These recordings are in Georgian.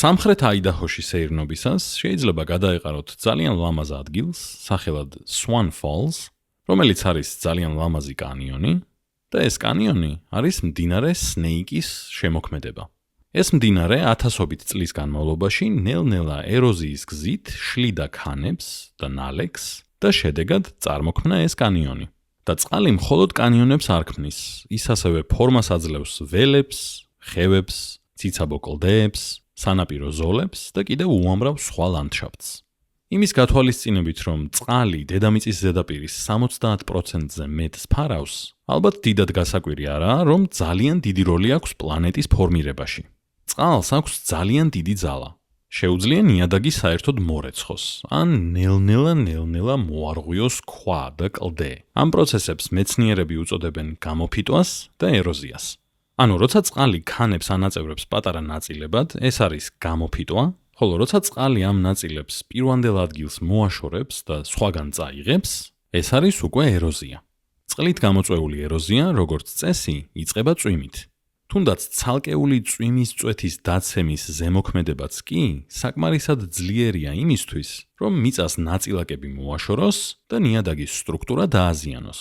სამხრეთ აიდაჰოში სეირნობისას შეიძლება გადაეყაროთ ძალიან ლამაზ ადგილს, სახელად Swan Falls, რომელიც არის ძალიან ლამაზი კანიონი და ეს კანიონი არის მდინარე სნეიკის შემოქმედება. ეს მდინარე ათასობით წლის განმავლობაში ნელ-ნელა ეროზიის გზით შლიდა ქანებს და ნალექს და შედეგად წარმოქმნა ეს კანიონი. და წყალი მხოლოდ კანიონებს არ ქმნის, ის ასევე ფორმას აძლევს ველებს, ხევებს, ციცაბო კლდეებს, სანაპირო ზოლებს და კიდევ უამრავ სხვა ლანდშაფტს. იმის გათვალისწინებით, რომ წყალი დედამიწის ზედაპირის 70%-ზე მეტს ფარავს, ალბათ დიდად გასაკვირი არაა, რომ ძალიან დიდი როლი აქვს პლანეტის ფორმირებაში. წყალს აქვს ძალიან დიდი ძალა. შეუძლია ნიადაგი საერთოდ მორეცხოს, ან ნელ-ნელა მოარღვიოს ქვა და კლდე. ამ პროცესებს მეცნიერები უწოდებენ გამოფიტვას და ეროზიას. ანუ, როცა წყალი ქანებს ანაწევრებს პატარა ნაწილებად, ეს არის გამოფიტვა, ხოლო როცა წყალი ამ ნაწილებს პირვანდელ ადგილს მოაშორებს და სხვაგან წაიღებს, ეს არის უკვე ეროზია. წყლით გამოწვეული ეროზია, როგორც წესი, იწყება წვიმით. თუნდაც ცალკეული წვიმის წვეთის დაცემის ზემოქმედებაც კი საკმარისად ძლიერია იმისთვის, რომ მიწას ნაწილაკები მოაშოროს და ნიადაგის სტრუქტურა დააზიანოს.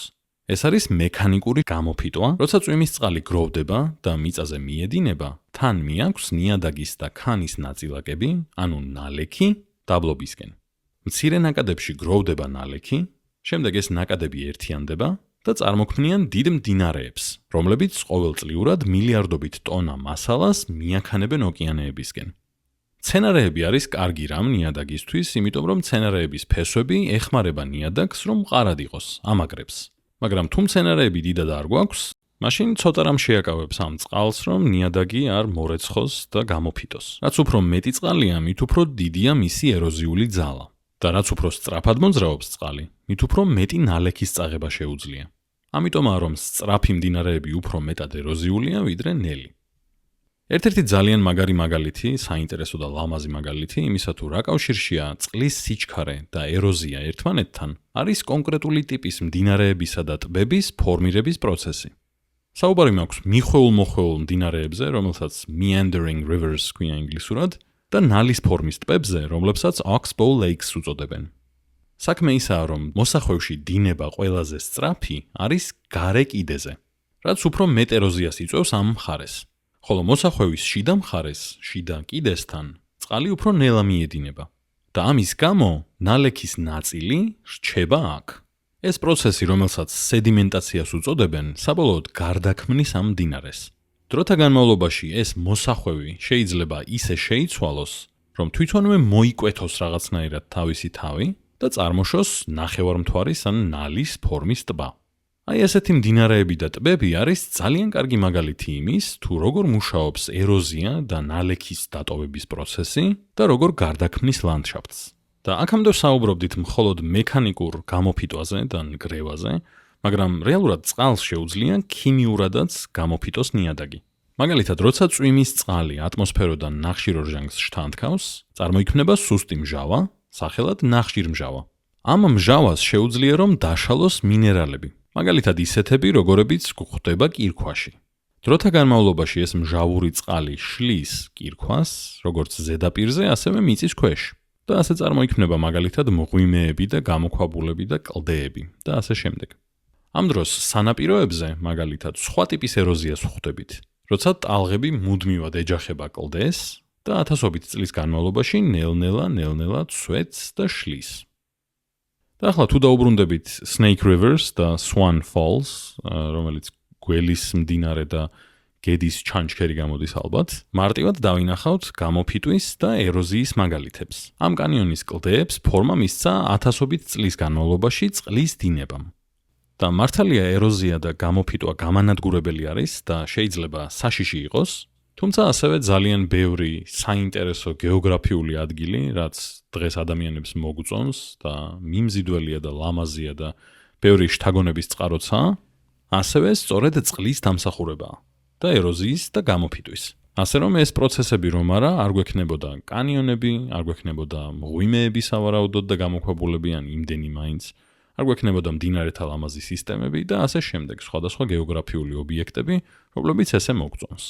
ეს არის მექანიკური გამოფიტვა, როცა წვიმის წყალი გროვდება და მიწაზე მიედინება, თან მიაქვს ნიადაგის და ქანის ნაწილაკები, ანუ ნალექი, დაბლობისკენ. მცირე ნაკადებში გროვდება ნალექი, შემდეგ ეს ნაკადები ერთიანდება და წარმოქმნიან დიდ მდინარეებს, რომლებიც ყოველწლიურად მილიარდობით ტონა მასალას მიაქანებენ ოკეანეებისკენ. მცენარეები არის კარგი რამ ნიადაგისთვის, იმიტომ რომ მცენარეების ფესვები ეხმარება ნიადაგს, რომ მყარად იყოს, ამაგრებს. მაგრამ თუ მცენარეები დიდად არ გვაქვს, მაშინ ცოტა რამ შეაკავებს ამ წყალს, რომ ნიადაგი არ მორეცხოს და გამოფიტოს. რაც უფრო მეტი წყალია, მით უფრო დიდია მისი ეროზიული ძალა. და რაც უფრო სწრაფად მოძრაობს წყალი, მით უფრო მეტი ნალექის წაღება შეუძლია. ამიტომაა, რომ სწრაფი მდინარეები უფრო მეტად ეროზიულია, ვიდრე ნელი. ერთ-ერთი ძალიან მაგარი მაგალითი, საინტერესო და ლამაზი მაგალითი იმისა, თუ რა კავშირშია წყლის სიჩქარე და ეროზია ერთმანეთთან, არის კონკრეტული ტიპის მდინარეებისა და ტბების ფორმირების პროცესი. საუბარი მაქვს მიხვეულ-მოხვეულ მდინარეებზე, რომელსაც meandering rivers ქვია ინგლისურად, და ნალის ფორმის ტბებზე, რომლებსაც Oxbow Lakes უწოდებენ. საქმე ისაა, რომ მოსახვევში დინება ყველაზე სწრაფი არის გარე კიდეზე, რაც უფრო მეტ ეროზიას იწვევს ამ მხარეს. ხოლო მოსახვევის შიდა მხარეს, შიდა კიდესთან, წყალი უფრო ნელა მიედინება. და ამის გამო ნალექის ნაწილი რჩება აქ. ეს პროცესი, რომელსაც სედიმენტაციას უწოდებენ, საბოლოოდ გარდაქმნის ამ მდინარეს. დროთა განმავლობაში ეს მოსახვევი შეიძლება ისე შეიცვალოს, რომ თვითონვე მოიკვეთოს რაღაცნაირად თავისი თავი და წარმოშოს ნახევარმთვარის ან ნალის ფორმის ტბა. აი ესეთი მდინარეები და ტბები არის ძალიან კარგი მაგალითი იმის, თუ როგორ მუშაობს ეროზია და ნალექის დატოვების პროცესი და როგორ გარდაქმნის ლანდშაფტს. და აქამდე საუბრობდით მხოლოდ მექანიკურ გამოფიტვაზე და ნგრევაზე, მაგრამ რეალურად წყალს შეუძლია ქიმიურადაც გამოფიტოს ნიადაგი. მაგალითად, როცა წვიმის წყალი ატმოსფეროდან ნახშირორჟანგს შთანთქავს, წარმოიქმნება სუსტი მჟავა, სახელად ნახშირმჟავა. ამ მჟავას შეუძლია რომ დაშალოს მინერალები, მაგალითად ისეთები, როგორებიც გვხვდება კირქვაში. დროთა განმავლობაში ეს მჟავური წყალი შლის კირქვას, როგორც ზედაპირზე, ასევე მიწის ქვეშ. და ასე წარმოიქმნება მაგალითად მღვიმეები და გამოქვაბულები და კლდეები და ასე შემდეგ. ამ დროს სანაპიროებზე, მაგალითად, სხვა ტიპის ეროზიას ვხვდებით, როცა ტალღები მუდმივად ეჯახება კლდეს და ათასობით წლის განმავლობაში ნელ-ნელა ცვეთს და შლის. და ახლა თუ დაუბრუნდებით Snake Rivers და Swan Falls, რომელიც გველის მდინარე და გედის ჩანჩქერი გამოდის ალბათ, მარტივად დავინახავთ გამოფიტვის და ეროზიის მაგალითებს. ამ კანიონის კლდეებს ფორმა მისცა ათასობით წლის განმავლობაში წყლის დინებამ. და მართალია ეროზია და გამოფიტვა გამანადგურებელი არის და შეიძლება საშიში იყოს, თუმცა ასევე ძალიან ბევრი საინტერესო გეოგრაფიული ადგილი, რაც დღეს ადამიანებს მოგწონს და მიმზიდველია და ლამაზია და ბევრი შთაგონების წყაროცაა, ასევე სწორედ წყლის დამსახურებაა და ეროზიის და გამოფიტვის. ასე რომ ეს პროცესები რომ არა, არ გვექნებოდა კანიონები, არ გვექნებოდა მღვიმეები სავარაუდოდ და გამოქვაბულები ან იმდენი მაინც, არ გვექნებოდა მდინარეთა ლამაზი სისტემები და ასე შემდეგ, სხვადასხვა გეოგრაფიული ობიექტები, რომლებიც ესე მოგწონს.